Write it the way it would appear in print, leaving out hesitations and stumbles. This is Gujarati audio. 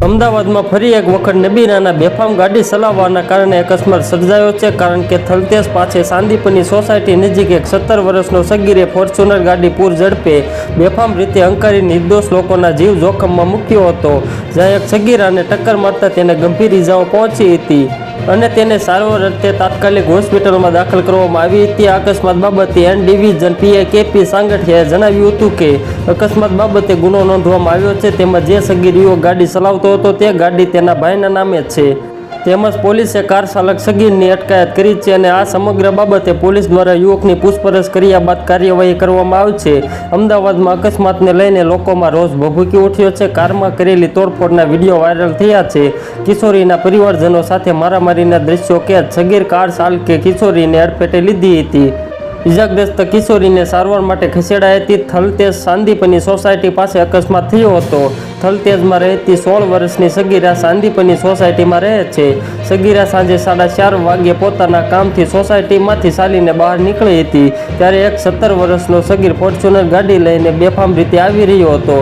અમદાવાદમાં ફરી એક વખત નબીરાના બેફામ ગાડી ચલાવવાના કારણે અકસ્માત સર્જાયો છે, કારણ કે થલતેજ પાસે સાંદીપની સોસાયટી નજીક એક 17 વર્ષનો સગીરે ફોર્ચ્યુનર ગાડી પૂર ઝડપે બેફામ રીતે હંકારી નિર્દોષ લોકોના જીવ જોખમમાં મૂક્યો હતો, જ્યાં એક સગીરાને ટક્કર મારતા તેને ગંભીર ઇજાઓ પહોંચી હતી અને તેને સારવાર અર્થે તાત્કાલિક હોસ્પિટલમાં દાખલ કરવામાં આવી હતી। આ અકસ્માત બાબતે એન ડિવિઝન પીઆઈ કેપી સાંગઠિયાએ જણાવ્યું હતું કે અકસ્માત બાબતે ગુનો નોંધવામાં આવ્યો છે, તેમજ જે સગીર યુવક ગાડી ચલાવતો હતો તે ગાડી તેના ભાઈના નામે છે, તેમજ પોલીસે કાર ચાલક સગીરની અટકાયત કરી છે અને આ સમગ્ર બાબતે પોલીસ દ્વારા યુવકની પૂછપરછ કર્યા બાદ કાર્યવાહી કરવામાં આવશે। અમદાવાદમાં અકસ્માતને લઈને લોકોમાં રોષ ભભૂકી ઉઠ્યો છે। કારમાં કરેલી તોડફોડના વિડીયો વાયરલ થયા છે। કિશોરીના પરિવારજનો સાથે મારામારીના દ્રશ્યો કેદ। સગીર કાર ચાલકે કિશોરીને અડફેટે લીધી હતી। ઇજાગ્રસ્ત કિશોરીને સારવાર માટે ખસેડાઈ હતી। થલતેજ સાંદીપની સોસાયટી પાસે અકસ્માત થયો હતો। થલતેજમાં રહેતી 16 વર્ષની સગીરા સાંદીપની સોસાયટીમાં રહે છે। સગીરા સાંજે 4:30 વાગ્યે પોતાના કામથી સોસાયટીમાંથી ચાલીને બહાર નીકળી હતી, ત્યારે એક 17 વર્ષનો સગીર ફોર્ચ્યુનર ગાડી લઈને બેફામ રીતે આવી રહ્યો હતો।